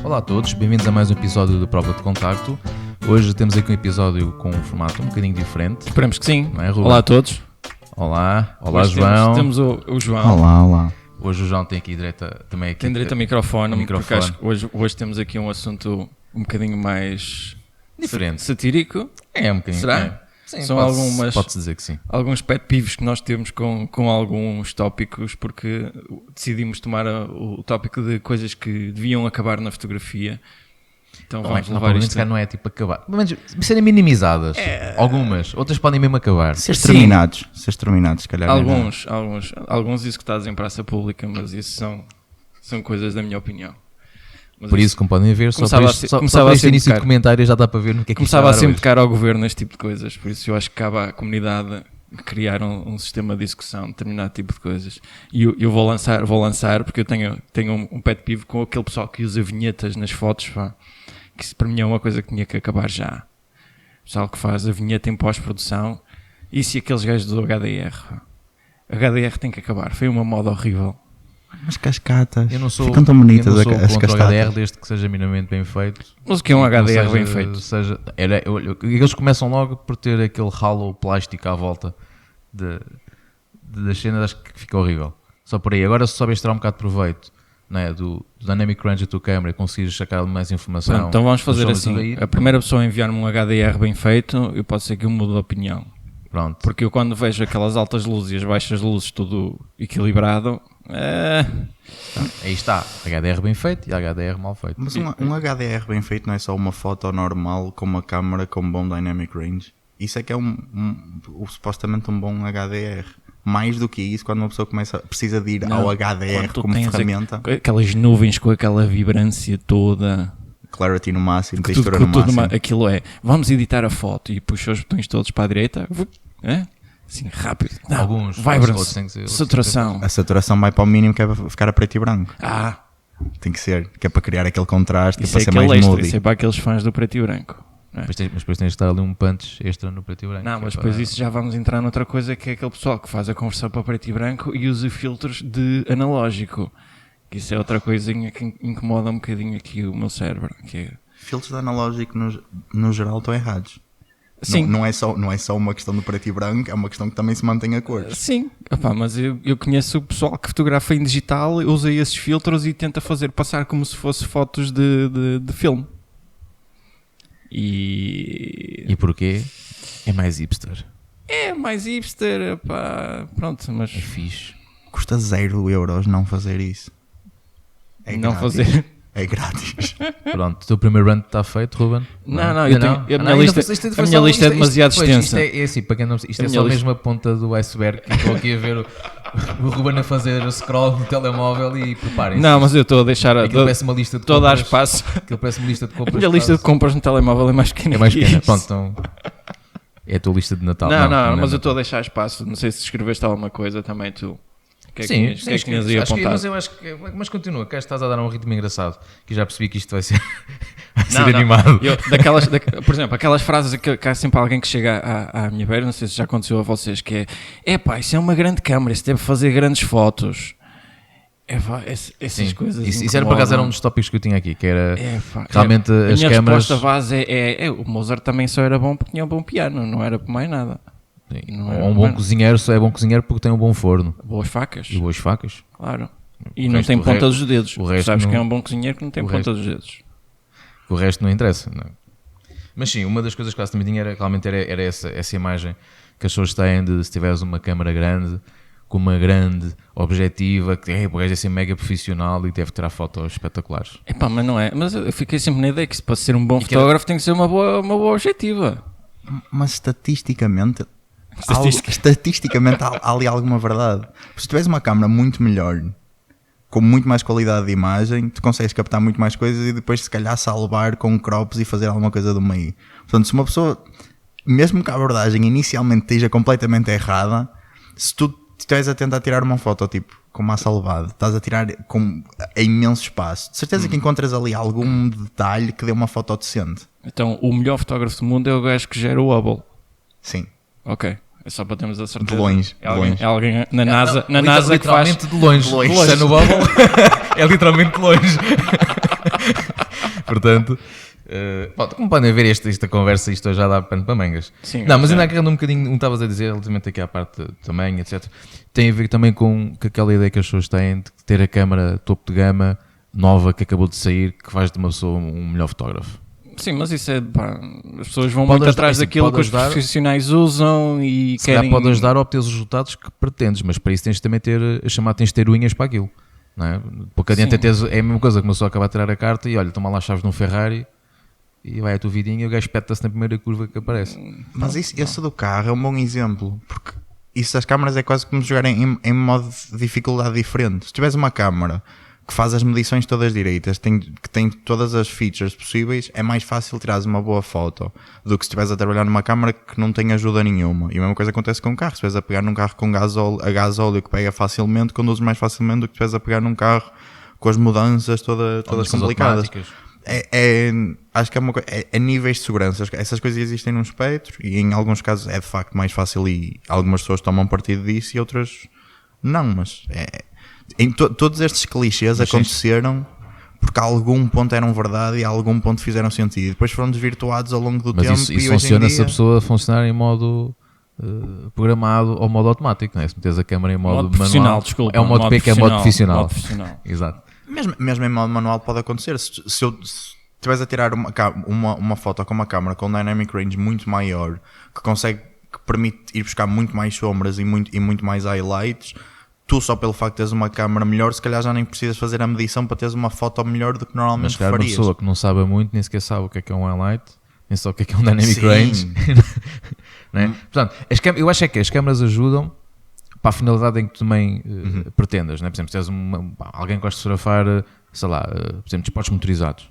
Olá a todos, bem-vindos a mais um episódio do Prova de Contacto. Hoje temos aqui um episódio com um formato um bocadinho diferente. Esperemos que sim. Não é, Ruben? Olá a todos. Olá Hoje João. Temos o João. Olá. Hoje o João tem aqui também aqui. Tem direito ao microfone. Porque acho microfone. que hoje temos aqui um assunto um bocadinho mais Diferente. satírico. É um bocadinho. Será? É. Sim, São pode-se dizer que sim. alguns pet peeves que nós temos com alguns tópicos, porque decidimos tomar o tópico de coisas que deviam acabar na fotografia. Então vamos levar isto. Não é tipo acabar. Mas serem minimizadas. Algumas. Outras podem mesmo acabar. Ser exterminados, se calhar. Alguns executados em praça pública, mas isso são coisas da minha opinião. Mas Por isso, como podem ver, só começava por a este, ser- só começava por a este ser início de tocar. comentário já dá para ver no que é que isto começava a vai dar sempre hoje. tocar ao governo este tipo de coisas, por isso eu acho que cabe à comunidade criar um sistema de discussão de determinado tipo de coisas. E eu vou lançar porque eu tenho um pet peeve com aquele pessoal que usa vinhetas nas fotos, pá, que isso para mim é uma coisa que tinha que acabar já. O pessoal que faz a vinheta em pós-produção, isso e aqueles gajos do HDR. Pá. HDR tem que acabar, foi uma moda horrível. As cascatas. Eu não sou, Ficam tão bonitas eu não sou as contra o cascatas. HDR desde que seja minimamente bem feito. Mas o que é um Não HDR bem feito? Eles começam logo por ter aquele halo plástico à volta das cenas, acho que fica horrível. Só por aí. Agora, se souberes tirar um bocado de proveito, não é, do Dynamic Range da tua câmera e conseguires sacar mais informação. Pronto, então vamos fazer das sombras assim. e tudo aí, A primeira pessoa a enviar-me um HDR bem feito, eu posso ser que eu mude de opinião. Pronto. Porque eu quando vejo aquelas altas luzes e as baixas luzes tudo equilibrado, Aí está. HDR bem feito e HDR mal feito. Mas um HDR bem feito não é só uma foto normal com uma câmera com bom dynamic range. Isso é que é supostamente um bom HDR. Mais do que isso, quando uma pessoa precisa de ir Não, ao HDR quando tu como tens ferramenta, aquelas nuvens com aquela vibrância toda, clarity no máximo, que textura tudo, no que tudo máximo. aquilo é, vamos editar a foto e puxa os botões todos para a direita, assim, rápido. Não, Alguns, vibrance, outros têm que ser- saturação. A saturação vai para o mínimo, que é para ficar a preto e branco. Tem que ser, que é para criar aquele contraste, Isso para é ser aquele mais extra, moody. isso é para aqueles fãs do preto e branco. Mas depois tens de estar ali um punch extra no preto e branco. Não, mas que é depois para- isso já vamos entrar noutra coisa, que é aquele pessoal que faz a conversão para preto e branco e usa filtros de analógico. Que isso é outra coisinha que incomoda um bocadinho aqui o meu cérebro. Que é... Filtros de analógico no geral estão errados. Sim, Não é só uma questão do preto e branco, é uma questão que também se mantém a cores. sim. Epá, mas eu conheço o pessoal que fotografa em digital, usa esses filtros e tenta fazer passar como se fosse fotos de filme. E porquê? É mais hipster. É mais hipster, pá, pronto, mas É fixe. Custa 0 euros não fazer isso. É não grátis. fazer. É grátis. Pronto, o teu primeiro run está feito, Ruben? Não, eu tenho- a minha lista- foi a minha só- lista é demasiado pois, extensa. Isto é assim, para quem não, isto A é minha só lista- mesmo a ponta do iceberg. Estou aqui a ver o Ruben a fazer o scroll no telemóvel e preparem-se. Não, mas eu estou a deixar Aquilo parece uma lista de estou a dar compras. espaço. Aquilo parece uma lista de A compras. minha lista de compras no telemóvel é mais pequena. É mais que pequena. isso. Pronto, então. É a tua lista de Natal. Não, mas eu não. estou a deixar espaço. Não sei se escreveste alguma coisa também tu. O que é que Sim, tinhas- o que é que tinhas aí acho que, apontado? mas eu acho que. Mas continua, que estás a dar um ritmo engraçado. Que já percebi que isto vai ser, vai ser Não, animado. Por exemplo, aquelas frases que há sempre alguém que chega à minha beira, não sei se já aconteceu a vocês, que é pá, isso é uma grande câmara, isso deve fazer grandes fotos. Essas Sim, coisas. isso era por acaso era um dos tópicos que eu tinha aqui, que era realmente a as minha câmaras. resposta base o Mozart também só era bom porque tinha um bom piano, não era por mais nada. Não era Um bom mais- cozinheiro só é bom cozinheiro porque tem um bom forno Boas facas, e boas facas. claro. E O não resto- tem o ponta resto- dos dedos. o resto Sabes não- que é um bom cozinheiro que não tem o ponta resto- dos dedos. O resto não interessa. Não. Mas sim, uma das coisas que eu também tinha era essa imagem que as pessoas têm de se tiveres uma câmara grande, com uma grande objetiva, que o gajo é assim mega profissional e deve tirar fotos espetaculares. Epá, mas não é. Mas eu fiquei sempre na ideia que para ser um bom que fotógrafo tem que ser uma boa objetiva. Mas estatisticamente Estatística. há ali alguma verdade. Se tiveres uma câmera muito melhor, com muito mais qualidade de imagem, tu consegues captar muito mais coisas e depois se calhar salvar com crops e fazer alguma coisa do meio. Portanto, se uma pessoa, mesmo que a abordagem inicialmente esteja completamente errada, se tu estiveres a tentar tirar uma foto tipo com massa elevada, estás a tirar a imenso espaço, de certeza que encontras ali algum detalhe que dê uma foto decente. Então, o melhor fotógrafo do mundo é o gajo que gera o Hubble. Sim, Ok. É só para termos a certeza. de longe. É alguém na NASA, na NASA que faz. literalmente de longe. De longe. Isto é no bubble. É literalmente de longe. Portanto, como podem ver, esta conversa, isto já dá pano para mangas. Sim, não, mas ainda agarrando um bocadinho, não estavas a dizer, relativamente aqui à parte do tamanho, etc. Tem a ver também com aquela ideia que as pessoas têm de ter a câmara topo de gama, nova, que acabou de sair, que faz de uma pessoa um melhor fotógrafo. Sim, mas isso é, pá, as pessoas vão Pode muito ajudar, atrás sim, daquilo pode que os ajudar. profissionais usam e Se calhar querem... pode ajudar a obter os resultados que pretendes, mas para isso tens de também ter, tens de ter unhas para aquilo. Não é? Porque adianta é a mesma coisa que uma pessoa acaba de tirar a carta e olha, toma lá as chaves de um Ferrari e vai a tua vidinha e o gajo espeta-se na primeira curva que aparece. Mas esse do carro é um bom exemplo, porque isso das câmaras é quase como jogar em modo de dificuldade diferente. Se tiveres uma câmara que faz as medições todas direitas, que tem todas as features possíveis, é mais fácil tirares uma boa foto do que se estiveres a trabalhar numa câmara que não tem ajuda nenhuma. E a mesma coisa acontece com o carro. Se estiveres a pegar num carro com a gasóleo que pega facilmente, conduz mais facilmente do que se estiveres a pegar num carro com as mudanças todas complicadas. Acho que é uma coisa, é níveis de segurança. Essas coisas existem num espectro e em alguns casos é de facto mais fácil e algumas pessoas tomam partido disso e outras não, mas todos estes clichês aconteceram porque a algum ponto eram verdade e a algum ponto fizeram sentido e depois foram desvirtuados ao longo do tempo. Mas isso e funciona hoje em se a dia... pessoa funcionar em modo programado ou modo automático, não é? Se meteres a câmera em modo profissional, manual, desculpa, é o modo P que é modo profissional. Modo profissional. Exato. Mesmo em modo manual pode acontecer. Se estiveres a tirar uma foto com uma câmera com um dynamic range muito maior, que permite ir buscar muito mais sombras e muito mais highlights, tu só pelo facto de teres uma câmera melhor, se calhar já nem precisas fazer a medição para teres uma foto melhor do que Mas normalmente se calhar uma farias. pessoa que não sabe muito, nem sequer sabe o que é um highlight, nem sabe o que é um dynamic Sim. range. Não é? Portanto, eu acho que as câmaras ajudam para a finalidade em que tu também pretendas. Não é? Por exemplo, se tens alguém que gosta de fotografar, sei lá, por exemplo, desportos motorizados.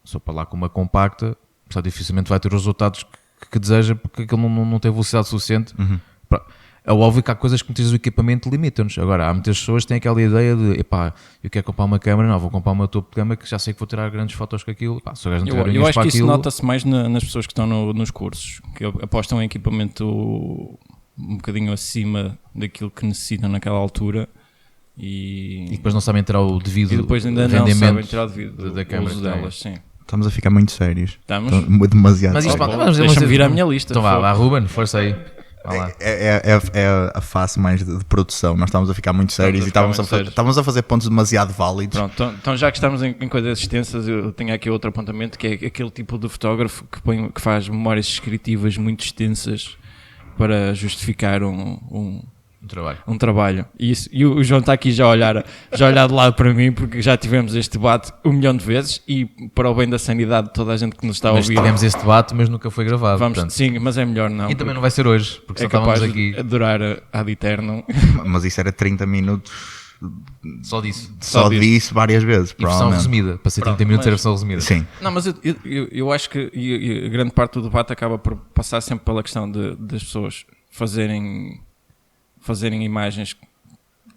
Só para lá com uma compacta, só dificilmente vai ter os resultados que deseja porque aquilo não tem velocidade suficiente. É óbvio que há coisas que muitas vezes o equipamento limitam-nos. Agora, há muitas pessoas que têm aquela ideia de eu quero comprar uma câmera, não, vou comprar uma topo de gama que já sei que vou tirar grandes fotos com aquilo. Se o gajo não tiver Eu acho para que isso aquilo, nota-se mais nas pessoas que estão nos cursos, que apostam em equipamento um bocadinho acima daquilo que necessitam naquela altura e depois não sabem tirar o devido e depois ainda não rendimento sabem tirar o devido da câmera uso que tem. delas, sim. Estamos a ficar muito sérios. Estamos? Demasiado Mas isto, sérios. Deixa-me vir à minha lista. Então vá, Ruben, força aí. Vá lá. É a face mais de produção. Nós estamos a ficar muito sérios e estávamos a fazer pontos demasiado válidos. Pronto, então já que estamos em coisas extensas, eu tenho aqui outro apontamento, que é aquele tipo de fotógrafo que faz memórias descritivas muito extensas para justificar um trabalho. E o João está aqui já a olhar de lado para mim, porque já tivemos este debate 1 milhão de vezes e para o bem da sanidade de toda a gente que nos está a Mas ouvir. tivemos esse debate, mas nunca foi gravado. Sim, mas é melhor não. E também não vai ser hoje, porque só estávamos aqui. De durar ad eternum. Mas isso era 30 minutos Só disso. só disso várias vezes. E versão resumida. Para ser 30 minutos era versão resumida. Sim. Não, mas eu acho que a grande parte do debate acaba por passar sempre pela questão das pessoas fazerem imagens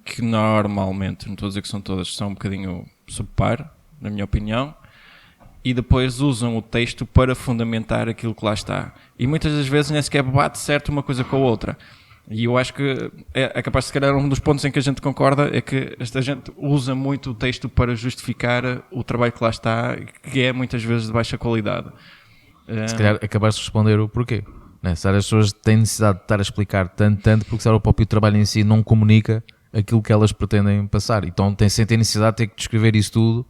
que normalmente, não estou a dizer que são todas, são um bocadinho subpar, na minha opinião, e depois usam o texto para fundamentar aquilo que lá está. E muitas das vezes nem sequer bate certo uma coisa com a outra. E eu acho que é capaz de, se calhar, um dos pontos em que a gente concorda é que esta gente usa muito o texto para justificar o trabalho que lá está, que é muitas vezes de baixa qualidade. Se calhar acabaste de responder o porquê. Né? Se as pessoas têm necessidade de estar a explicar tanto, porque se o próprio trabalho em si não comunica aquilo que elas pretendem passar. Então sentem necessidade de ter que descrever isso tudo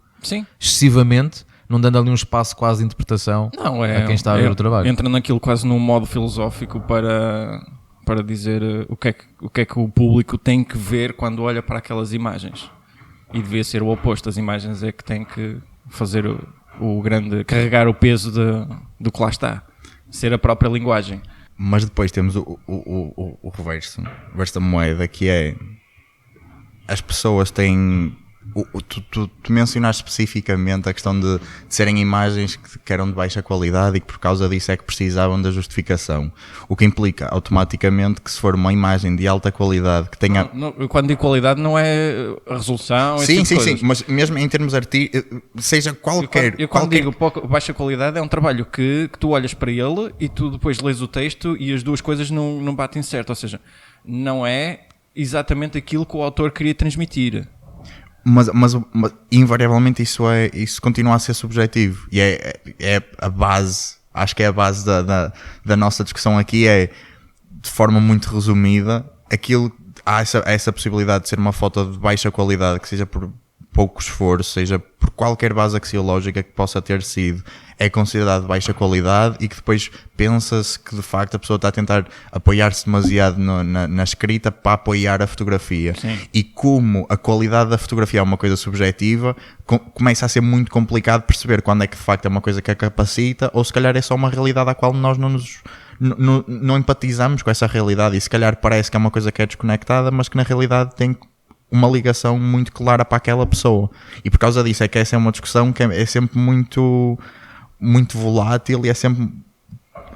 excessivamente, não dando ali um espaço quase de interpretação a quem está a ver o trabalho. Entra naquilo quase num modo filosófico para dizer o que é que o público tem que ver quando olha para aquelas imagens. E devia ser o oposto. As imagens é que têm que fazer o grande... carregar o peso do que lá está. Ser a própria linguagem. Mas depois temos o reverso da moeda, que é as pessoas têm tu mencionaste especificamente a questão de serem imagens que eram de baixa qualidade e que por causa disso é que precisavam da justificação, o que implica automaticamente que se for uma imagem de alta qualidade que tenha... Quando digo qualidade não é a resolução, sim, mas mesmo em termos seja qualquer... Eu quando digo baixa qualidade é um trabalho que tu olhas para ele e tu depois lês o texto e as duas coisas não batem certo, ou seja, não é exatamente aquilo que o autor queria transmitir. mas invariavelmente isso continua a ser subjetivo. E é a base, acho que é a base da nossa discussão aqui, de forma muito resumida, há essa possibilidade de ser uma foto de baixa qualidade, que seja por pouco esforço, seja por qualquer base axiológica que possa ter sido, é considerado de baixa qualidade, e que depois pensa-se que de facto a pessoa está a tentar apoiar-se demasiado na escrita para apoiar a fotografia. Sim. E como a qualidade da fotografia é uma coisa subjetiva, começa a ser muito complicado perceber quando é que de facto é uma coisa que a capacita, ou se calhar é só uma realidade à qual nós não empatizamos com essa realidade, e se calhar parece que é uma coisa que é desconectada, mas que na realidade tem uma ligação muito clara para aquela pessoa. E por causa disso é que essa é uma discussão que é sempre muito, muito volátil, e é sempre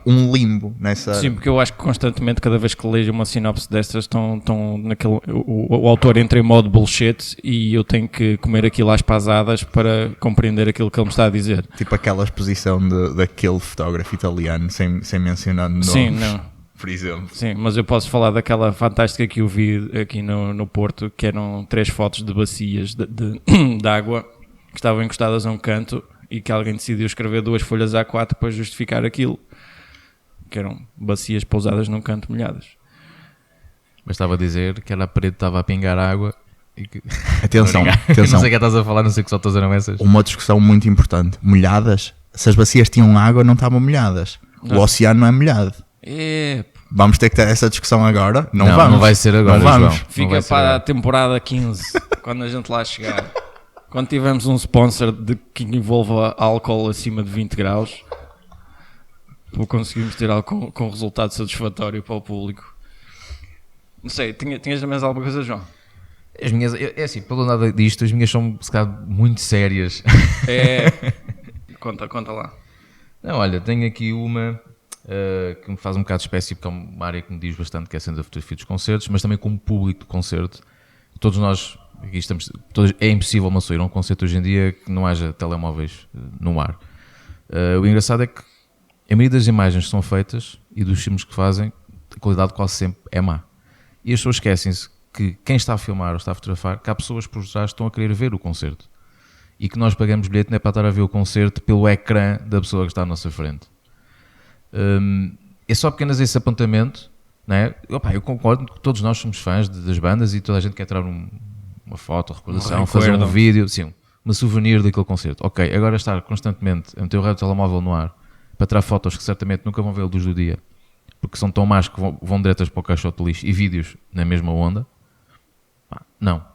um limbo nessa... Sim, porque eu acho que constantemente, cada vez que leio uma sinopse destas, estão naquele, o autor entra em modo bullshit, e eu tenho que comer aquilo às pasadas para compreender aquilo que ele me está a dizer. Tipo aquela exposição daquele fotógrafo italiano, sem mencionar nomes. Sim, não. Por exemplo. Sim, mas eu posso falar daquela fantástica que eu vi aqui no Porto, que eram 3 fotos de bacias de água que estavam encostadas a um canto, e que alguém decidiu escrever 2 folhas A4 para justificar aquilo, que eram bacias pousadas num canto molhadas. Mas estava a dizer que era a parede estava a pingar água e que... Atenção, Não atenção. sei o que estás a falar, não sei que só eram essas. Uma discussão muito importante. Molhadas, se as bacias tinham água, não estavam molhadas. O oceano não é molhado. Vamos ter que ter essa discussão agora? Não vamos. Não vai ser agora, não vamos. João. Fica para a temporada 15, quando a gente lá chegar. Quando tivermos um sponsor que envolva álcool acima de 20 graus, para conseguirmos ter algo com resultado satisfatório para o público. Não sei, tinhas mais alguma coisa, João? As minhas, é assim, pelo nada disto, as minhas são, se calhar, muito sérias. Conta lá. Não, olha, tenho aqui uma que me faz um bocado de espécie, porque é uma área que me diz bastante, que é sendo a fotografia dos concertos, mas também como público do concerto. Todos nós, aqui estamos, é impossível uma pessoa ir a um concerto hoje em dia que não haja telemóveis no ar. O engraçado é que a maioria das imagens que são feitas e dos filmes que fazem, a qualidade quase sempre é má. E as pessoas esquecem-se que quem está a filmar ou está a fotografar, que há pessoas por trás que estão a querer ver o concerto. E que nós pagamos bilhete não é para estar a ver o concerto pelo ecrã da pessoa que está à nossa frente. É só apenas esse apontamento, não é? Eu concordo que todos nós somos fãs das bandas, e toda a gente quer tirar uma foto, recordação, fazer um vídeo, sim, uma souvenir daquele concerto. Ok, agora estar constantemente a meter o raio do telemóvel no ar para tirar fotos que certamente nunca vão ver a luz do dia, porque são tão más que vão diretas para o caixote de lixo, e vídeos na mesma onda, não.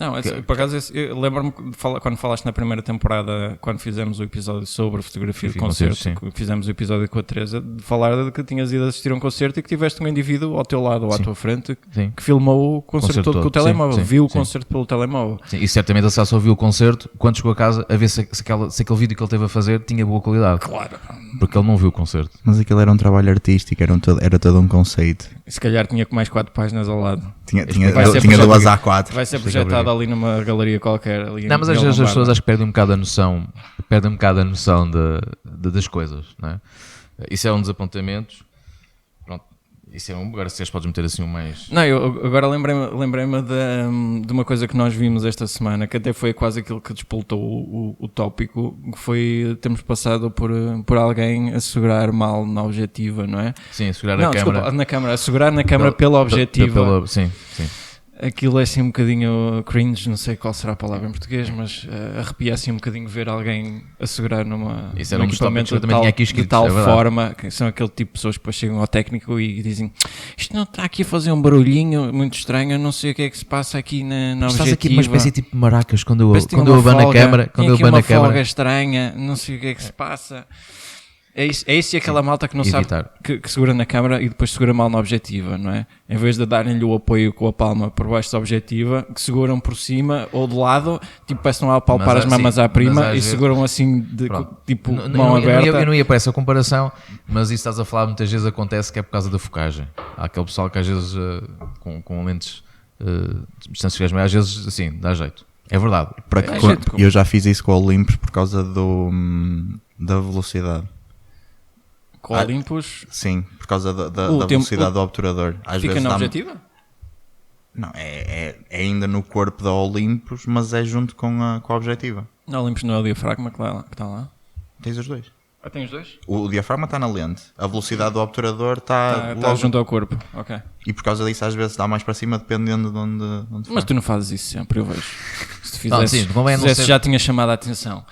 Não, por acaso, eu lembro-me quando falaste na primeira temporada, quando fizemos o episódio sobre fotografia de concerto, fizemos o episódio com a Teresa, de falar de que tinhas ido assistir a um concerto e que tiveste um indivíduo ao teu lado ou à tua frente que filmou o concerto todo com o telemóvel, viu o concerto pelo telemóvel. Sim, e certamente ele só viu o concerto quando chegou a casa a ver se aquele vídeo que ele teve a fazer tinha boa qualidade. Claro. Porque ele não viu o concerto. Mas aquilo era um trabalho artístico, era todo um conceito. E se calhar tinha com mais 4 páginas ao lado. Tinha 2 A4. Vai ser projetado ali numa galeria qualquer. Ali não, mas às vezes as pessoas acho que perdem um bocado a noção, das coisas, não é? Isso é um dos apontamentos. Pronto, isso é agora se podes meter assim um mais... Não, eu agora lembrei-me de uma coisa que nós vimos esta semana, que até foi quase aquilo que despoltou o tópico, que foi termos passado por alguém a segurar mal na objetiva, não é? Sim, a segurar a câmara. Desculpa, na câmara, a segurar na câmara pela objetiva. Sim. Aquilo é assim um bocadinho cringe, não sei qual será a palavra em português, mas arrepia assim um bocadinho ver alguém a segurar num equipamento de tal forma, que são aquele tipo de pessoas que depois chegam ao técnico e dizem: isto não está aqui a fazer um barulhinho muito estranho, eu não sei o que é que se passa aqui na objetiva. Estás aqui numa espécie tipo maracas quando eu abano a câmara. Quando eu abano a câmara. Uma folga estranha, não sei o que é que se passa. É isso e aquela malta que não sabe que segura na câmara e depois segura mal na objetiva, não é? Em vez de darem-lhe o apoio com a palma por baixo da objetiva, que seguram por cima ou de lado, tipo parece que estão a apalpar as mamas à prima e seguram assim, tipo mão aberta. Eu não ia para essa comparação, mas isso estás a falar muitas vezes acontece que é por causa da focagem. Há aquele pessoal que às vezes com lentes de distâncias maiores, às vezes assim, dá jeito. É verdade. Eu já fiz isso com o Olympus por causa da velocidade. Com o Olympus? Sim, por causa da velocidade do obturador. Às fica vezes na objetiva? Não, é ainda no corpo da Olympus, mas é junto com a objetiva. Não, Olympus não é o diafragma que está lá? Tens os dois. Ah, tem os dois? O diafragma está na lente, a velocidade do obturador está Está junto ao corpo, ok. E por causa disso às vezes dá mais para cima dependendo de onde Mas faz. tu não fazes isso sempre, eu vejo. Se tu Não, fizesses, sim, convém não fizesses ser- já tinha chamado a atenção.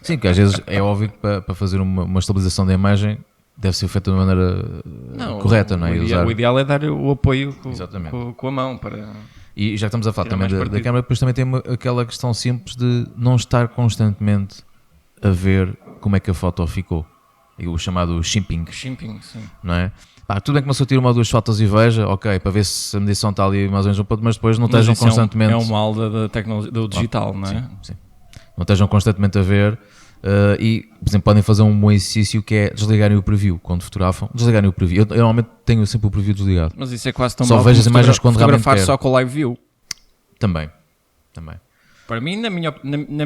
Sim, porque às vezes é óbvio que para fazer uma estabilização da imagem deve ser feita de uma maneira correta, não é? O ideal é dar o apoio Exatamente. com a mão para... E já que estamos a falar Tirar também mais da partido. câmera, depois também tem aquela questão simples de não estar constantemente a ver como é que a foto ficou. E o chamado shimping, Shimping, sim. não é? Pá, tudo bem que uma pessoa tira uma ou duas fotos e veja, ok, para ver se a medição está ali mais ou menos um ponto, mas depois não Mas estejam isso constantemente... É um mal da tecnologia, do digital, não é? Sim. Não estejam constantemente a ver e, por exemplo, podem fazer um bom exercício que é desligarem o preview quando fotografam. Desligarem o preview. Eu normalmente tenho sempre o preview desligado. Mas isso é quase tão Só mal vejo as como imagens quando realmente fotografar quero. só com o live view. Também. Para mim, na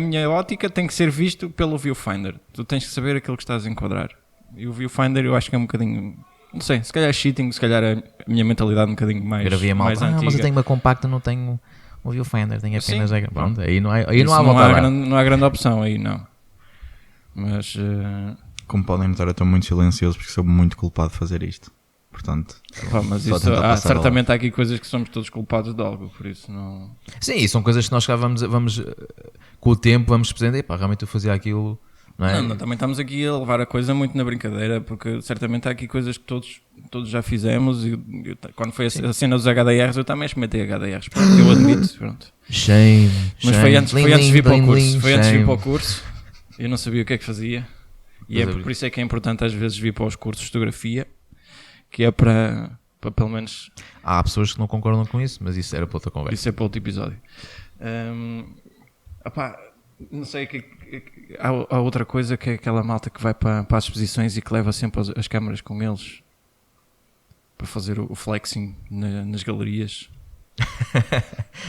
minha ótica, tem que ser visto pelo viewfinder. Tu tens que saber aquilo que estás a enquadrar. E o viewfinder eu acho que é um bocadinho... Não sei, se calhar é cheating, se calhar a minha mentalidade um bocadinho mais, Gravia mal. mais antiga. Mas eu tenho uma compacta, não tenho um viewfinder, tenho apenas... Sim. Pronto, aí não há, aí Isso não há volta a dar. não há grande opção aí, não. Mas... Como podem notar, eu estou muito silencioso porque sou muito culpado de fazer isto. Portanto, pá, mas só isso, tentar passar certamente há aqui coisas que somos todos culpados de algo, por isso não... Sim, e são coisas que nós cá vamos com o tempo, vamos percebendo, epá, realmente eu fazia aquilo, não é? Não, também estamos aqui a levar a coisa muito na brincadeira, porque certamente há aqui coisas que todos já fizemos e quando foi a cena dos HDRs eu também experimentei HDRs, pronto, eu admito, pronto. Shame, Mas shame. foi antes de vir para o curso, foi antes de vir para o shame. curso, eu não sabia o que é que fazia e Pois é, por isso é que é importante às vezes vir para os cursos de fotografia, que é para pelo menos... Há pessoas que não concordam com isso, mas isso era para outra conversa. Isso é para outro episódio. Opá, não sei, há outra coisa que é aquela malta que vai para as exposições e que leva sempre as câmaras com eles para fazer o flexing nas galerias.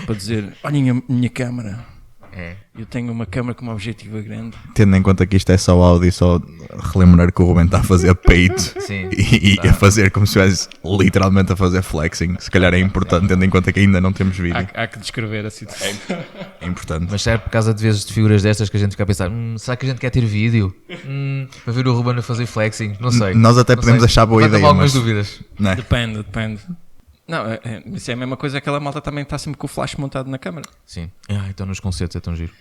Para dizer, olhem a minha câmara. É. Eu tenho uma câmara com uma objetiva grande. tendo em conta que isto é só áudio, só relembrar que o Ruben está a fazer peito Sim, e tá. a fazer como se estivesse literalmente a fazer flexing. Se calhar é importante, tendo em conta que ainda não temos vídeo. Há que descrever a situação. É importante. Mas será por causa de vezes de figuras destas que a gente fica a pensar, será que a gente quer ter vídeo? Para ver o Ruben a fazer flexing? Não sei. Nós até Não podemos sei. achar boa Levanta-me ideia, algumas mas dúvidas. não é? Depende. Não, isso é a mesma coisa, aquela malta também está sempre com o flash montado na câmara. Sim. Então nos concertos é tão giro.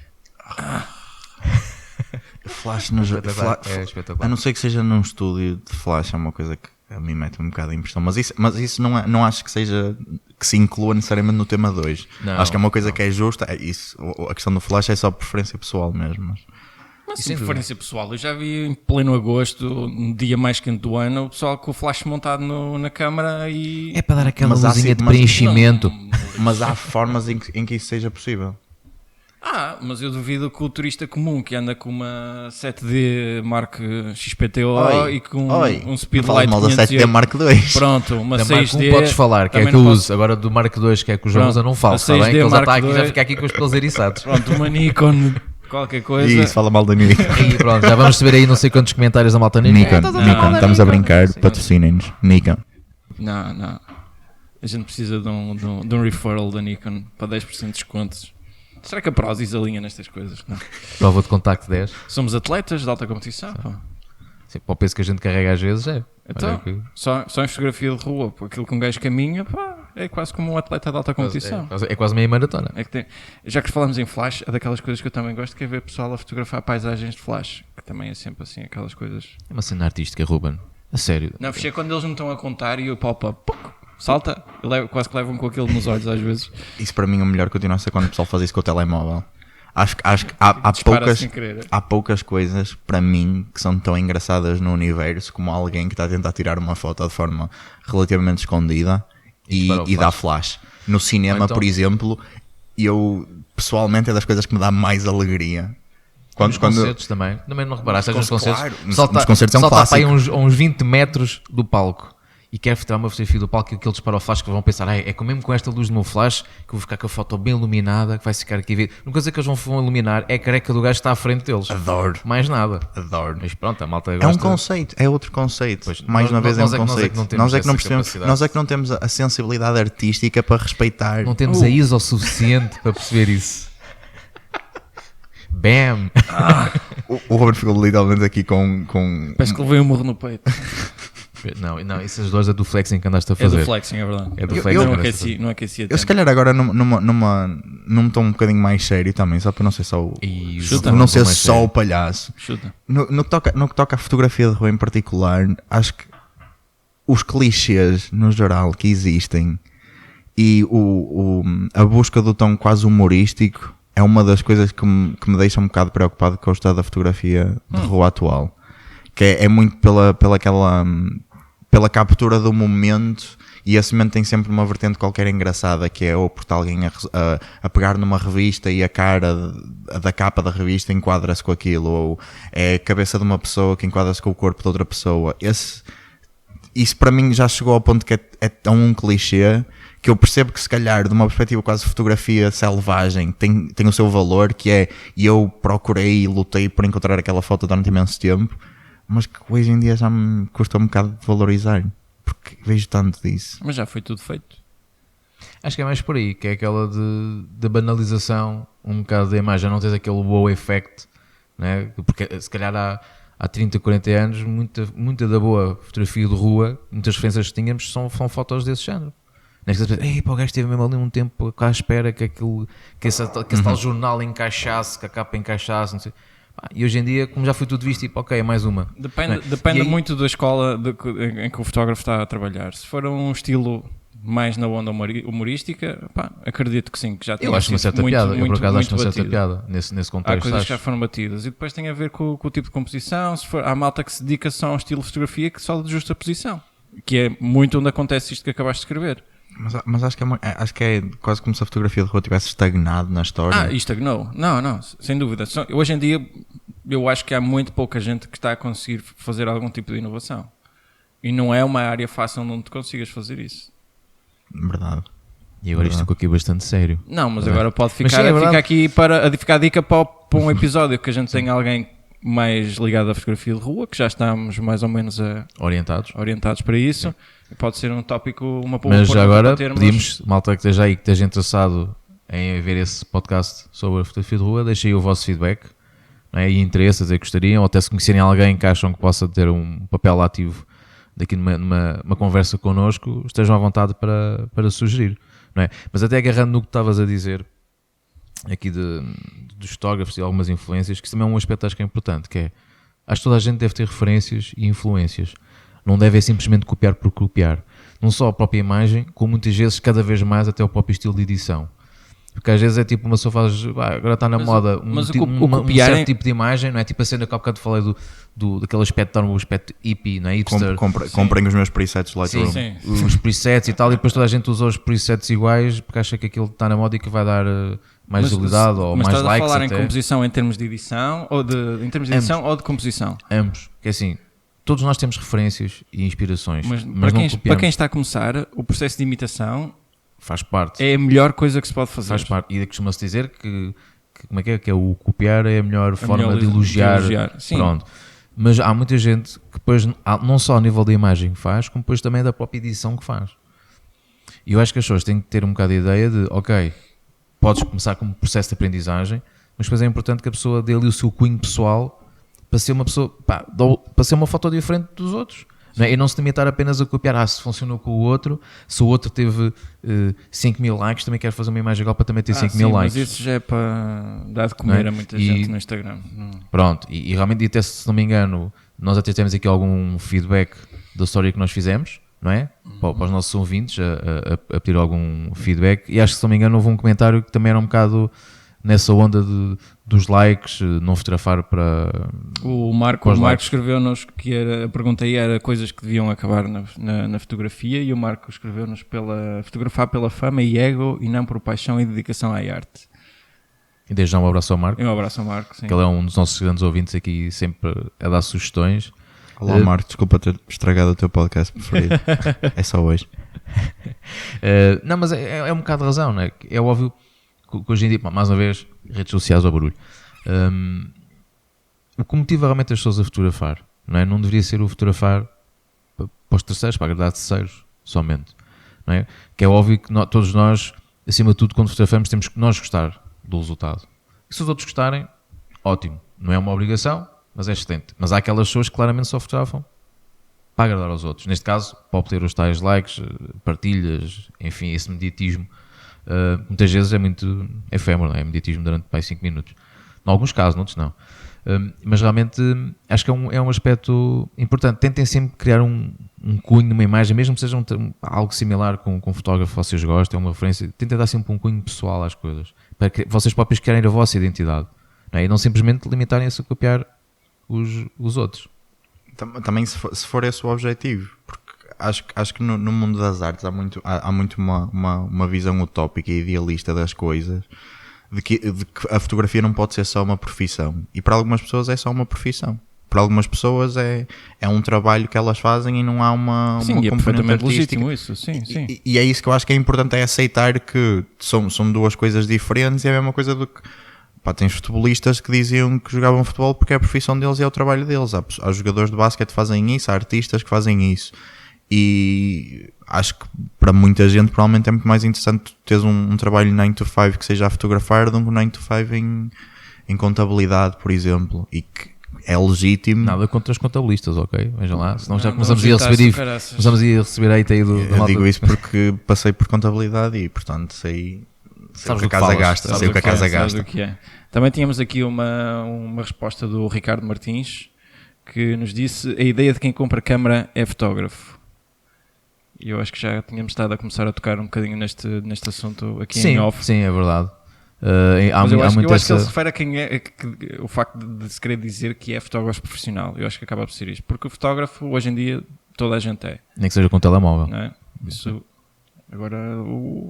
Flash nos Espetacular. fla- É espetacular. a não ser que seja num estúdio de flash, é uma coisa que a mim mete um bocado de impressão. Mas isso não acho que seja que se inclua necessariamente no tema 2. Não, Acho que é uma coisa não. que é justa. É isso, a questão do flash é só preferência pessoal mesmo. Mas sem sem preferência pessoal, eu já vi em pleno agosto, no dia mais quente do ano, o pessoal com o flash montado na câmara e... É para dar aquela Mas há luzinha sim- de mas- preenchimento. Mas há formas em que isso seja possível. Mas eu duvido que o turista comum que anda com uma 7D Mark XPTO e com um não speedlight falas mal da 7D 508. Mark II. Pronto, uma Da Mark 6D... I podes falar, que é também que eu não uso. Agora do Mark II, que é que o João Pronto, usa, não falo, a está bem? 6D Que ele já Mark está aqui, já II. fica aqui com os pelos eriçados. Pronto, uma Nikon, qualquer coisa... E isso fala mal da Nikon. E pronto, já vamos receber aí não sei quantos comentários da malta Nikon, Estás a falar Nikon, da estamos a Nikon. brincar, Sim. patrocinem-nos. Nikon. Não. A gente precisa de um referral da Nikon para 10% de descontos. Será que a Prozis alinha nestas coisas? Não. Prova de contacto 10. Somos atletas de alta competição. Pá. Sim, para o peso que a gente carrega às vezes é. Então, Olha que- só em fotografia de rua, pô, aquilo que um gajo caminha, pá, é quase como um atleta de alta competição. É quase meia maratona. É que já que falamos em flash, é daquelas coisas que eu também gosto, que é ver pessoal a fotografar paisagens de flash, que também é sempre assim, aquelas coisas. É uma cena artística, Ruben. A sério. Não, é quando eles me estão a contar e o pop-up salta, quase que levam com aquilo nos olhos às vezes. Isso para mim é o melhor continua a ser quando o pessoal faz isso com o telemóvel. Acho que há Dispara poucas, sem querer. há poucas coisas para mim que são tão engraçadas no universo como alguém que está a tentar tirar uma foto de forma relativamente escondida dispara o e dá flash. No cinema, Ou então- por exemplo, eu pessoalmente é das coisas que me dá mais alegria. Nos concertos também. Também não reparaste, às vezes nos concertos. Claro, O pessoal nos concertos é um está para aí clássico. uns 20 metros do palco. e quer tirar uma fotografia do palco e que ele dispara o flash, que vão pensar, é mesmo com esta luz do meu flash que eu vou ficar com a foto bem iluminada, que vai ficar aqui a ver. Não quer dizer que eles vão iluminar, é a careca do gajo que está à frente deles. Adoro. Mais nada. Adoro. Mas pronto, a malta gosta. É um conceito, é outro conceito. Pois, mais uma vez é um nós conceito. não temos Nós é que não essa percebemos, capacidade. nós é que não temos a sensibilidade artística para respeitar. Não temos a ISO suficiente para perceber isso. Bam! O Robert ficou literalmente aqui com Parece que levei um murro no peito. Não, essas dores é do flexing que andaste a É fazer. do flexing, é verdade. É do Eu flexing. não aqueci a Eu tempo. se calhar agora num tom um bocadinho mais sério também, só para não ser só o, E Chuta. não ser mais só sério. o palhaço. Chuta. No que toca à fotografia de rua em particular, acho que os clichês no geral que existem e a busca do tom quase humorístico é uma das coisas que me deixa um bocado preocupado com o estado da fotografia de rua atual, que é muito pela captura do momento, e esse momento tem sempre uma vertente qualquer engraçada, que é ou por alguém a pegar numa revista e a cara da capa da revista enquadra-se com aquilo, ou é a cabeça de uma pessoa que enquadra-se com o corpo de outra pessoa. Isso para mim já chegou ao ponto que é tão um clichê que eu percebo que se calhar de uma perspectiva quase de fotografia selvagem tem o seu valor, que é, e eu procurei e lutei por encontrar aquela foto durante imenso tempo, mas que hoje em dia já me custa um bocado de valorizar, porque vejo tanto disso. Mas já foi tudo feito. Acho que é mais por aí, que é aquela de banalização um bocado da imagem, não tens aquele wow effect, né? Porque se calhar há 30, 40 anos muita da boa fotografia de rua, muitas referências que tínhamos são fotos desse género. O gajo esteve mesmo ali um tempo à espera que esse tal jornal encaixasse, que a capa encaixasse, não sei. E hoje em dia, como já foi tudo visto, tipo, ok, é mais uma. Depende muito da escola em que o fotógrafo está a trabalhar. Se for um estilo mais na onda humorística, acredito que sim, que já tem Eu acho uma certa piada, eu por acaso acho uma certa piada nesse contexto. Há coisas que já foram batidas e depois tem a ver com o tipo de composição. Há malta que se dedica só a um estilo de fotografia que só de justa posição, que é muito onde acontece isto que acabaste de escrever. Mas acho que é quase como se a fotografia de rua tivesse estagnado na história. E estagnou. Não, sem dúvida. Hoje em dia eu acho que há muito pouca gente que está a conseguir fazer algum tipo de inovação. E não é uma área fácil onde tu consigas fazer isso. Verdade. E agora isto ficou aqui bastante sério. Não, mas agora pode ficar, sim, fica aqui para ficar a dica para um episódio que a gente tenha alguém mais ligado à fotografia de rua, que já estamos mais ou menos orientados para isso. Pode ser um tópico, uma boa. Mas já agora pedimos, malta que esteja aí, que esteja interessado em ver esse podcast sobre a fotografia de rua, deixem aí o vosso feedback, não é? E interesse, a dizer que gostariam, ou até se conhecerem alguém que acham que possa ter um papel ativo daqui numa conversa connosco, estejam à vontade para sugerir, não é? Mas até agarrando no que estavas a dizer aqui dos fotógrafos e algumas influências, que isso também é um aspecto acho que é importante, que é, acho que toda a gente deve ter referências e influências. Não deve simplesmente copiar por copiar. Não só a própria imagem, como muitas vezes, cada vez mais, até o próprio estilo de edição. Porque às vezes é tipo uma pessoa faz, agora está na moda um certo tipo de imagem, não é? Tipo a cena que há bocado falei daquele aspecto, o aspecto hippie, não é? Hipster. Comprem os meus presets Lightroom. Sim. Os presets e tal, e depois toda a gente usa os presets iguais porque acha que aquilo está na moda e que vai dar mais visibilidade ou mais likes. Mas estás a falar até. em composição em termos de edição ou de composição? Ambos. Que é assim, todos nós temos referências e inspirações. Mas para quem está a começar, o processo de imitação faz parte. É a melhor coisa que se pode fazer. Faz parte. E costuma-se dizer que como é que é? O copiar é a melhor forma de elogiar. Sim. Pronto. Mas há muita gente que depois, não só ao nível da imagem que faz, como depois também da própria edição que faz. E eu acho que as pessoas têm que ter um bocado a ideia de, ok, podes começar como processo de aprendizagem, mas depois é importante que a pessoa dê ali o seu cunho pessoal para ser uma pessoa, para ser uma foto diferente dos outros. Não é? E não se limitar apenas a copiar, se funcionou com o outro, se o outro teve 5.000 likes, também quero fazer uma imagem igual para também ter 5.000 likes. Mas isso já é para dar de comer a muita gente no Instagram. Pronto, e realmente até se não me engano, nós até temos aqui algum feedback da história que nós fizemos, não é? Para os nossos ouvintes a pedir algum feedback, e acho que se não me engano houve um comentário que também era um bocado nessa onda dos likes, não fotografar para... O Marco escreveu-nos que a pergunta aí era coisas que deviam acabar na fotografia, e o Marco escreveu-nos fotografar pela fama e ego e não por paixão e dedicação à arte. E desde já um abraço ao Marco. Um abraço ao Marco, sim. Que ele é um dos nossos grandes ouvintes aqui, sempre a dar sugestões. Olá, Marco, desculpa ter estragado o teu podcast preferido. É só hoje. Não, mas é um bocado de razão, não é? É óbvio que hoje em dia, mais uma vez, redes sociais ao barulho. O que motiva realmente as pessoas a fotografar, não é? Não deveria ser o fotografar para os terceiros, para agradar terceiros, somente. Não é? Que é óbvio que todos nós, acima de tudo, quando fotografamos, temos que nós gostar do resultado. E se os outros gostarem, ótimo. Não é uma obrigação, mas é excelente. Mas há aquelas pessoas que claramente só fotografam para agradar aos outros. Neste caso, para obter os tais likes, partilhas, enfim, esse mediatismo. Muitas vezes é muito efêmero, não é? Mediatismo durante 5 minutos. Em alguns casos, noutros não. Mas realmente acho que é um aspecto importante. Tentem sempre criar um cunho numa imagem, mesmo que seja algo similar com um fotógrafo que vocês gostem, uma referência. Tentem dar sempre um cunho pessoal às coisas, para que vocês próprios criarem a vossa identidade, não é? E não simplesmente limitarem-se a copiar os outros. Também se for esse o objetivo, porque acho que no mundo das artes há muito uma visão utópica e idealista das coisas, de que a fotografia não pode ser só uma profissão, e para algumas pessoas é só uma profissão, para algumas pessoas é um trabalho que elas fazem e não há uma sim, e é perfeitamente artística. legítimo isso, sim. E é isso que eu acho que é importante, é aceitar que são duas coisas diferentes, e é a mesma coisa do que tens futebolistas que diziam que jogavam futebol porque é a profissão deles e é o trabalho deles. Há jogadores de basquete que fazem isso, há artistas que fazem isso, e acho que para muita gente provavelmente é muito mais interessante teres um trabalho 9 to 5 que seja a fotografar do que um 9 to 5 em contabilidade, por exemplo, e que é legítimo. Nada contra os contabilistas, ok? Vejam lá, senão já começamos a receber hate aí do eu digo isso porque passei por contabilidade e portanto sei o que a casa gasta, sei o que a casa gasta. Também tínhamos aqui uma resposta do Ricardo Martins, que nos disse: a ideia de quem compra câmara é fotógrafo. E eu acho que já tínhamos estado a começar a tocar um bocadinho neste assunto aqui em off. Sim, é verdade. Mas eu acho que ele se refere a quem é, o facto de se querer dizer que é fotógrafo profissional. Eu acho que acaba por ser isto, porque o fotógrafo hoje em dia toda a gente é. Nem que seja com telemóvel. Não é? Isso. Agora,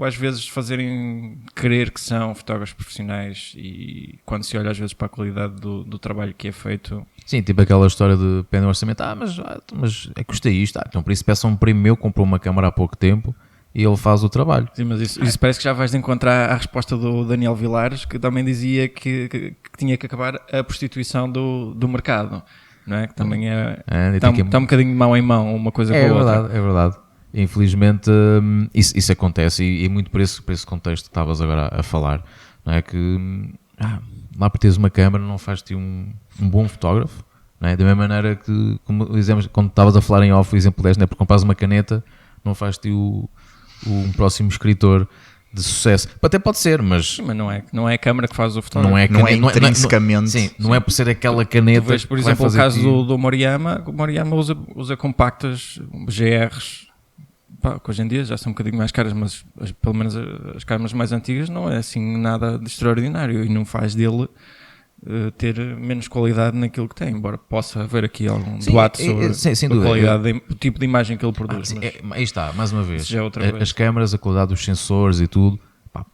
às vezes fazerem crer que são fotógrafos profissionais, e quando se olha às vezes para a qualidade do trabalho que é feito... Sim, tipo aquela história de pé no orçamento. Mas custa isto. Então por isso peça um primo meu, comprou uma câmara há pouco tempo e ele faz o trabalho. Sim, mas isso parece que já vais de encontrar a resposta do Daniel Vilares, que também dizia que tinha que acabar a prostituição do mercado, não é? Que também está um bocadinho de mão em mão uma coisa com a outra. É verdade. Infelizmente isso acontece, e muito por esse contexto que estavas agora a falar, não é? Que lá para teres uma câmara não faz-te um bom fotógrafo, não é? Da mesma maneira que, como dizemos, quando estavas a falar em off, o exemplo deste, não é? Porque compras uma caneta não faz-te um próximo escritor de sucesso. Até pode ser, mas não é a câmara que faz o fotógrafo. Não é intrinsecamente. Sim, não é por ser aquela caneta. Tu vês, por exemplo, o caso do Moriyama. O Moriyama usa compactas, GRs, que hoje em dia já são um bocadinho mais caras, mas pelo menos as câmaras mais antigas não é assim nada de extraordinário, e não faz dele ter menos qualidade naquilo que tem, embora possa haver aqui algum debate sobre a qualidade, o tipo de imagem que ele produz. Aí está, mais uma vez, vez. As câmaras, a qualidade dos sensores e tudo,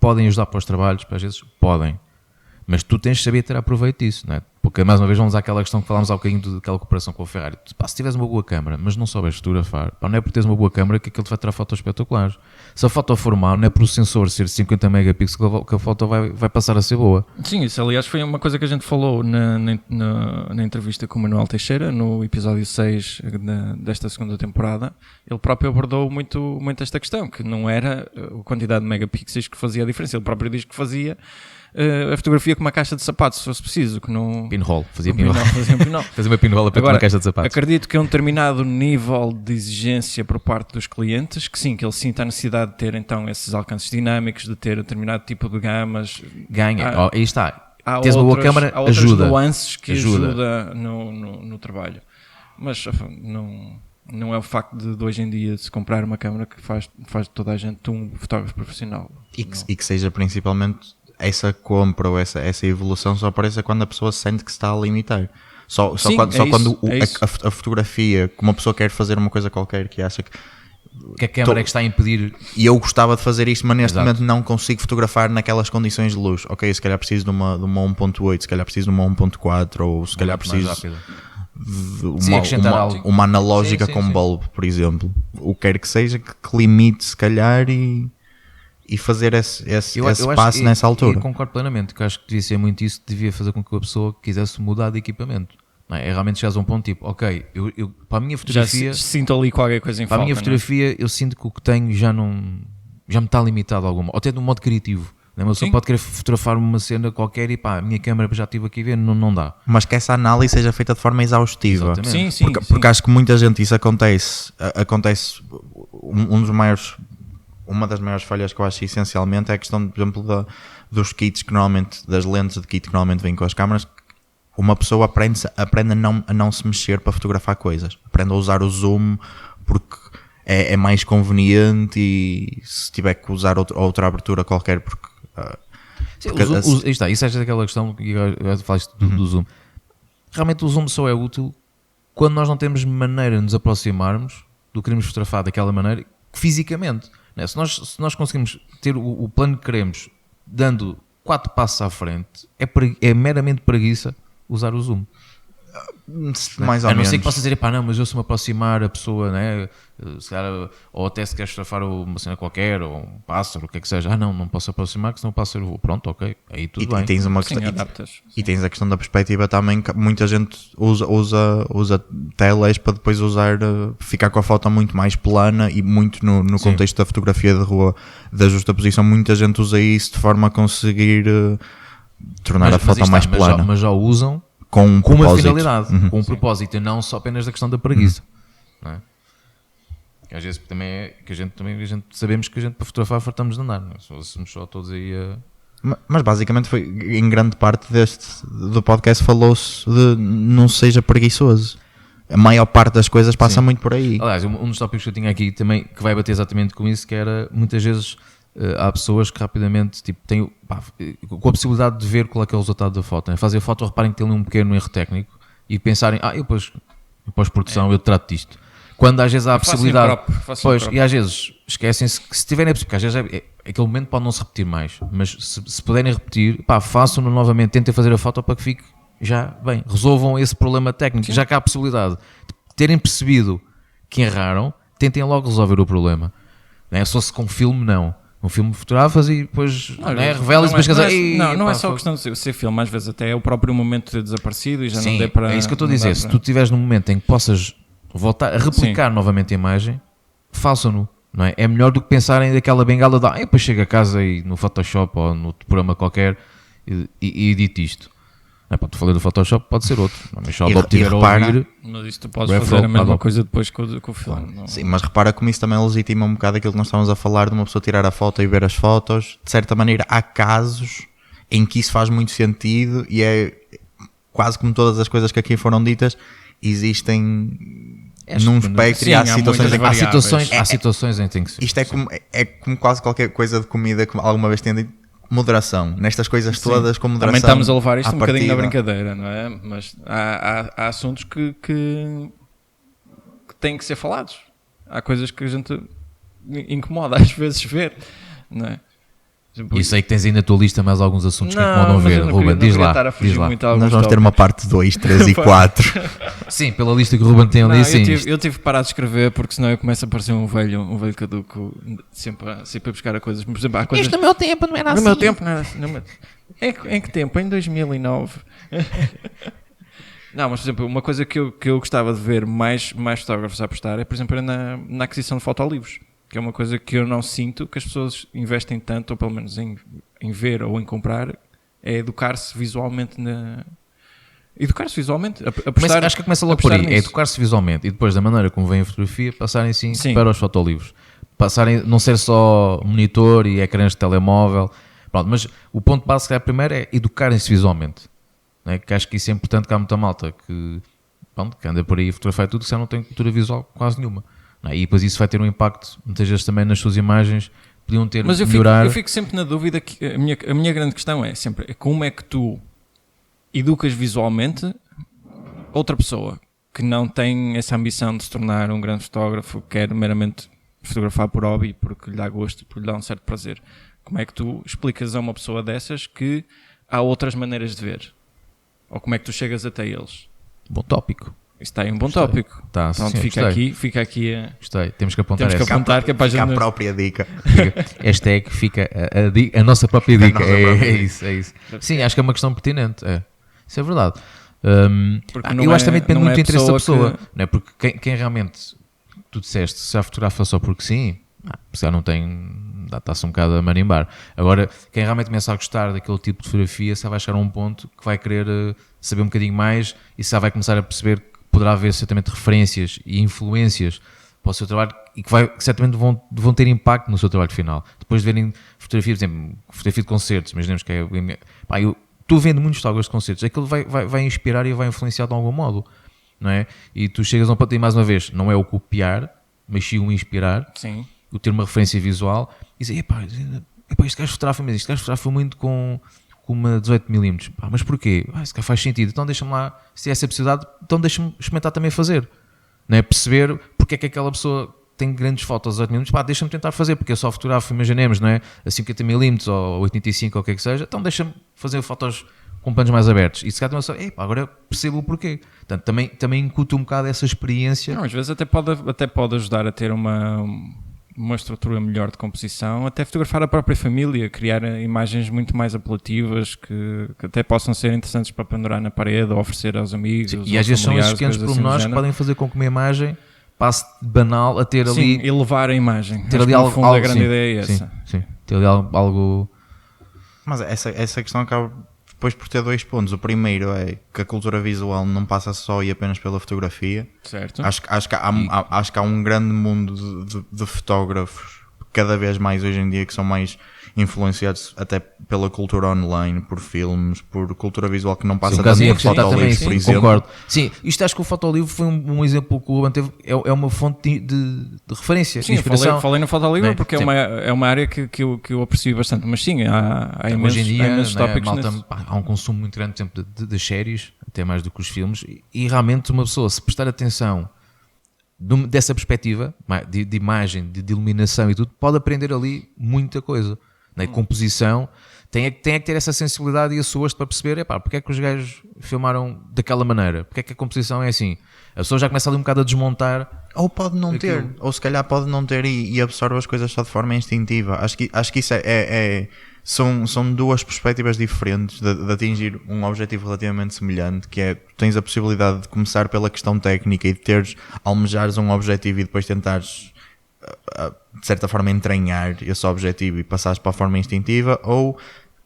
podem ajudar para os trabalhos, às vezes podem, mas tu tens de saber ter aproveito disso, não é? Porque mais uma vez vamos àquela questão que falámos há bocadinho daquela cooperação com a Ferrari. Se tiveres uma boa câmara, mas não souberes fotografar, não é por teres uma boa câmara que aquilo te vai tirar fotos espetaculares. Se a foto for má, não é por o sensor ser 50 megapixels que a foto vai passar a ser boa. Sim, isso aliás foi uma coisa que a gente falou na entrevista com o Manuel Teixeira, no episódio 6 desta segunda temporada. Ele próprio abordou muito esta questão, que não era a quantidade de megapixels que fazia a diferença. Ele próprio diz que fazia a fotografia com uma caixa de sapatos, se fosse preciso, que não... Pinhole, fazia pinhole. Fazia uma pinhole para uma caixa de sapatos. Acredito que é um determinado nível de exigência por parte dos clientes, que sim, que ele sinta a necessidade de ter então esses alcances dinâmicos, de ter determinado tipo de gamas. Ganha, aí está. Tens uma boa câmara, há outras ajuda. Nuances que ajuda no trabalho. Mas não é o facto de hoje em dia se comprar uma câmara que faz de toda a gente um fotógrafo profissional. E que seja principalmente... essa compra ou essa evolução só aparece quando a pessoa sente que se está a limitar. Quando a fotografia, que uma pessoa quer fazer uma coisa qualquer que acha que a câmara é que está a impedir. E eu gostava de fazer isto, mas neste momento não consigo fotografar naquelas condições de luz. Ok, se calhar preciso de uma 1.8, se calhar preciso de uma 1.4, ou se calhar preciso Sim, acrescentar algo. uma analógica Sim, com sim. bulb, por exemplo. O que quer que seja, que limite se calhar e fazer esse passo nessa altura. Eu concordo plenamente, que acho que devia ser muito isso, devia fazer com que a pessoa quisesse mudar de equipamento. Não é? É realmente chegares a um ponto tipo, ok, eu para a minha fotografia, Já sinto ali qualquer coisa em para falta. a minha fotografia, eu sinto que o que tenho já me está limitado alguma, ou até de um modo criativo. Uma pessoa Sim. pode querer fotografar uma cena qualquer e pá, a minha câmera já estive aqui a ver, não dá. Mas que essa análise seja feita de forma exaustiva. Exatamente. Sim, Porque acho que muita gente isso acontece uma das maiores falhas que eu acho essencialmente é a questão, por exemplo, dos kits que normalmente, das lentes de kit que normalmente vêm com as câmaras. Uma pessoa aprende a não se mexer para fotografar coisas, aprende a usar o zoom porque é mais conveniente, e se tiver que usar outra abertura qualquer porque Sim, isso é aquela questão que eu falaste do zoom. Realmente o zoom só é útil quando nós não temos maneira de nos aproximarmos do que queremos fotografar daquela maneira fisicamente. Né? Se nós conseguimos ter o plano que queremos dando 4 passos à frente, é meramente preguiça usar o zoom. mais ou A não menos. ser que possa dizer, pá, não, mas eu se me aproximar a pessoa, né, se calhar, ou até se queres fotografar uma cena qualquer, ou um pássaro, o que é que seja, não posso aproximar, que senão o pássaro voa. Pronto, ok, aí tudo bem. E tens uma Sim, questão, adaptas. e tens a questão da perspectiva também, que muita gente usa teles para depois ficar com a foto muito mais plana, e muito no contexto da fotografia de rua, da justaposição, muita gente usa isso de forma a conseguir tornar a foto mais plana. Mas já o usam com um com uma propósito. finalidade, com um propósito, e não só apenas da questão da preguiça. Não é? Que às vezes também é que a gente sabemos que a gente para fotografar fartamos de andar, não é? Se fôssemos só todos aí a... Mas basicamente foi, em grande parte do podcast falou-se de não seja preguiçoso. A maior parte das coisas passa muito por aí. Aliás, um dos tópicos que eu tinha aqui também, que vai bater exatamente com isso, que era, muitas vezes há pessoas que rapidamente têm, com a possibilidade de ver qual é que é o resultado da foto, né? Fazer a foto, reparem que tem ali um pequeno erro técnico e pensarem, eu pós-produção eu trato disto. Quando às vezes há a possibilidade, e às vezes esquecem-se que se tiverem, porque às vezes aquele momento pode não se repetir mais, mas se puderem repetir, façam-no novamente, tentem fazer a foto para que fique já bem, resolvam esse problema técnico. Sim. Já que há a possibilidade de terem percebido que erraram, tentem logo resolver o problema. Não é? Se fosse com filme, não. Um filme fotografas e depois revela-se e depois não é só questão de ser filme, às vezes até é o próprio momento de ter desaparecido e já não dê para... É isso que eu estou a dizer, se tu estiveres num momento em que possas voltar a replicar novamente a imagem, façam-no, não é? É melhor do que pensarem daquela bengala de depois chego a casa e no Photoshop ou no programa qualquer e edito isto. Tu falei do Photoshop, pode ser outro, mas só tiver a ouvir. Mas isso tu podes fazer a mesma coisa depois com o filme. Não... Sim, mas repara como isso também legitima um bocado aquilo que nós estávamos a falar, de uma pessoa tirar a foto e ver as fotos. De certa maneira, há casos em que isso faz muito sentido, e é quase como todas as coisas que aqui foram ditas, existem num espectro, e há situações em que tem que ser. Isto é como quase qualquer coisa de comida que alguma vez tem dito. Moderação, nestas coisas todas, com moderação. Também estamos a levar isto um bocadinho na brincadeira, não é? Mas há assuntos que têm que ser falados. Há coisas que a gente incomoda às vezes ver, não é? E sei que tens aí na tua lista mais alguns assuntos que incomodam ver, Ruben, diz lá. Nós vamos ter uma parte 2, 3 e 4. Sim, pela lista que o Ruben tem ali, eu tive que parar de escrever, porque senão eu começo a parecer um velho caduco, sempre a buscar a coisas. Por exemplo, há coisas... Isto no meu tempo não era assim. No meu tempo não era assim. Em que tempo? Em 2009. Não, mas por exemplo, uma coisa que eu gostava de ver mais fotógrafos a apostar é, por exemplo, na aquisição de fotolivros, que é uma coisa que eu não sinto que as pessoas investem tanto, ou pelo menos em ver ou em comprar, é educar-se visualmente acho que começa logo por aí, é educar-se visualmente, e depois da maneira como vem a fotografia, passarem sim para os fotolivros, não ser só monitor e ecrãs de telemóvel. Pronto, mas o ponto básico primeiro é educarem-se visualmente, não é? Que acho que isso é importante, que há muita malta que anda por aí a fotografar tudo, que já não tem cultura visual quase nenhuma. E depois isso vai ter um impacto, muitas vezes também nas suas imagens, podiam ter melhorar. Eu fico sempre na dúvida, que a minha grande questão é sempre como é que tu educas visualmente outra pessoa que não tem essa ambição de se tornar um grande fotógrafo, quer meramente fotografar por hobby, porque lhe dá gosto, porque lhe dá um certo prazer. Como é que tu explicas a uma pessoa dessas que há outras maneiras de ver? Ou como é que tu chegas até eles? Bom tópico. está aí um bom Gostei. tópico. Tá, Pronto, sim, fica aqui Gostei, temos que apontar temos que essa. apontar que é para a Fica a gente... própria dica. Hashtag fica a nossa própria dica. nossa própria É dica. isso. Sim, acho que é uma questão pertinente. Isso é verdade. Porque não Eu é- acho que também depende não muito é do interesse da pessoa pessoa. Não é? Porque quem realmente, tu disseste, se já fotografa só porque sim, já não tem, está-se um bocado a marimbar. Agora, quem realmente começa a gostar daquele tipo de fotografia, já vai chegar a um ponto que vai querer saber um bocadinho mais e já vai começar a perceber que poderá haver certamente referências e influências para o seu trabalho e que certamente vão ter impacto no seu trabalho final. Depois de verem fotografias, por exemplo, fotografia de concertos, imaginemos que é... Tu vendo muitos fotógrafos de concertos, aquilo vai inspirar e vai influenciar de algum modo, não é? E tu chegas a um ponto, e mais uma vez, não é o copiar, mas sim o inspirar, Sim. o ter uma referência visual e dizer, epá, este gajo fotografa muito com uma 18mm, mas porquê? Isso cá faz sentido, então deixa-me lá, se é essa possibilidade, então deixa-me experimentar também fazer, não é? Perceber porque é que aquela pessoa tem grandes fotos a 18mm, deixa-me tentar fazer, porque eu só fotografo, imaginemos, não é? A 50mm ou 85 ou o que é que seja, então deixa-me fazer fotos com planos mais abertos. E se calhar só, agora percebo o porquê. Portanto, também incuto um bocado essa experiência. Não, às vezes até pode ajudar a ter uma estrutura melhor de composição, até fotografar a própria família, criar imagens muito mais apelativas que até possam ser interessantes para pendurar na parede ou oferecer aos amigos. Sim, aos e às vezes são esses pequenos coisas assim do pormenores que género. podem fazer com que uma imagem passe de banal a ter ali... Sim, elevar a imagem. Ter Acho ali que, no algo, fundo, a grande sim, ideia é essa. Sim. Ter ali algo... Mas essa questão acaba depois por ter dois pontos. O primeiro é que a cultura visual não passa só e apenas pela fotografia. Certo. Acho que há um grande mundo de fotógrafos, cada vez mais hoje em dia, que são mais influenciados até pela cultura online, por filmes, por cultura visual que não passa tanto por fotolivros, por exemplo. Concordo. Sim, isto acho que o fotolivro foi um exemplo que o Ruben teve, é uma fonte de referência, Sim, de inspiração. falei no fotolivro Né? porque Sim. é uma área que eu aprecio bastante, mas sim, há imensos, Hoje em dia, há imensos né, tópicos malta, nesse. há um consumo muito grande, por exemplo, das séries, até mais do que os filmes, e realmente uma pessoa, se prestar atenção dessa perspectiva de imagem, de iluminação e tudo, pode aprender ali muita coisa. Né? Composição, tem que ter essa sensibilidade e esse gosto para perceber, porque é que os gajos filmaram daquela maneira, porque é que a composição é assim. A pessoa já começa ali um bocado a desmontar. Ou pode não ter, aquilo. ou se calhar pode não ter e absorve as coisas só de forma instintiva. Acho que isso são duas perspectivas diferentes de atingir um objetivo relativamente semelhante, que é, tens a possibilidade de começar pela questão técnica e de almejares um objetivo e depois tentares de certa forma entranhar esse objetivo e passares para a forma instintiva, ou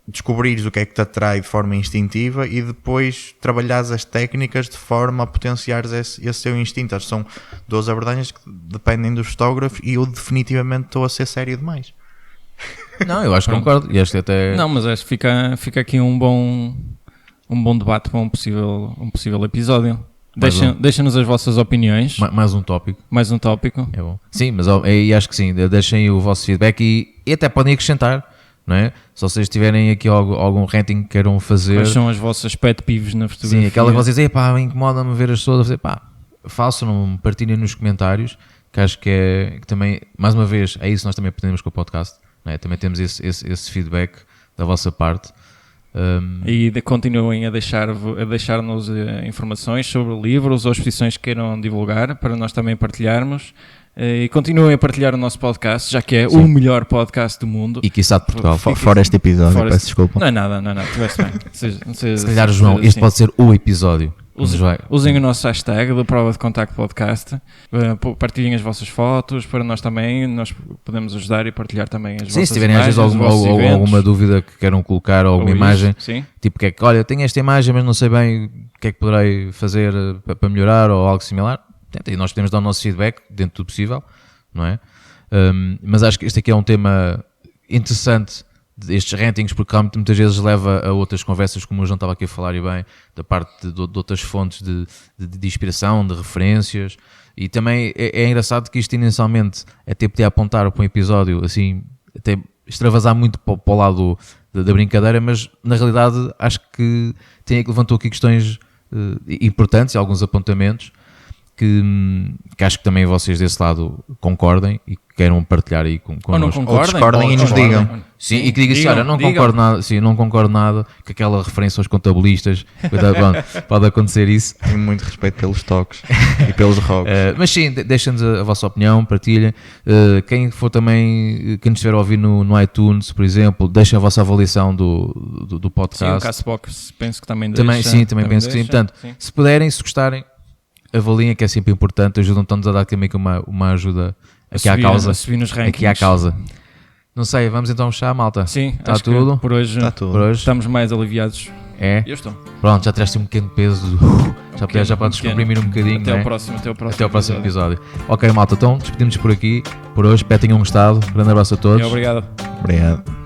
descobrires o que é que te atrai de forma instintiva e depois trabalhares as técnicas de forma a potenciares esse teu instinto. Acho que são duas abordagens que dependem dos fotógrafos e eu definitivamente estou a ser sério demais. Não, eu acho que concordo. E acho que até... Não, mas acho que fica aqui um bom debate para um possível episódio. Deixem-nos as vossas opiniões. Mais um tópico. Mais um tópico. É bom. Sim, mas e acho que sim. Deixem o vosso feedback e até podem acrescentar, não é? Se vocês tiverem aqui algum rating que queiram fazer. Quais são as vossas pet peeves na fotografia? Sim, aquela que vocês dizem, incomoda-me ver as pessoas a fazer, façam, partilhem nos comentários, que acho que também, mais uma vez, é isso que nós também pretendemos com o podcast, não é? Também temos esse feedback da vossa parte. E continuem a deixar-nos informações sobre livros ou exposições que queiram divulgar para nós também partilharmos, e continuem a partilhar o nosso podcast, já que é o melhor podcast do mundo e quiçá de Portugal. Fora este episódio, peço desculpa. Não é nada, tiveste bem. Se calhar, João, este pode ser o episódio. Usem o nosso hashtag do Prova de Contacto Podcast, partilhem as vossas fotos para nós também, nós podemos ajudar e partilhar também as vossas imagens. Se tiverem às vezes alguma dúvida que queiram colocar ou alguma imagem, tipo que é que, olha, tenho esta imagem mas não sei bem o que é que poderei fazer para melhorar ou algo similar, e nós podemos dar o nosso feedback dentro do possível, não é? Mas acho que este aqui é um tema interessante, estes ratings, porque realmente muitas vezes leva a outras conversas, como o João estava aqui a falar e bem, da parte de outras fontes de inspiração, de referências, e também é engraçado que isto inicialmente até podia apontar para um episódio assim, até extravasar muito para o lado da brincadeira, mas na realidade acho que levantou aqui questões importantes e alguns apontamentos que acho que também vocês desse lado concordem e queiram partilhar aí connosco. Ou não concordem. Ou discordem e nos digam. Sim, e que diga assim, olha, não concordo nada, sim, não concordo nada com aquela referência aos contabilistas, pode acontecer isso. Tenho muito respeito pelos toques e pelos rogos. Mas sim, deixem-nos a vossa opinião, partilhem. Quem for também, quem nos estiver a ouvir no iTunes, por exemplo, deixem a vossa avaliação do podcast. Sim, o Castbox penso que também deixa. Também penso que sim. Portanto, se puderem, se gostarem, avaliem, que é sempre importante, ajudam-nos a dar também uma ajuda aqui à causa. Aqui à causa. Não sei, vamos então fechar, malta? Sim, está acho tudo. Que por hoje estamos mais aliviados. É? Eu estou. Pronto, já tiraste um pequeno peso. Já podes comprimir um bocadinho. Até ao próximo episódio. Ok, malta, então despedimos por aqui. Por hoje, espero que tenham gostado. Grande abraço a todos. Obrigado. Obrigado.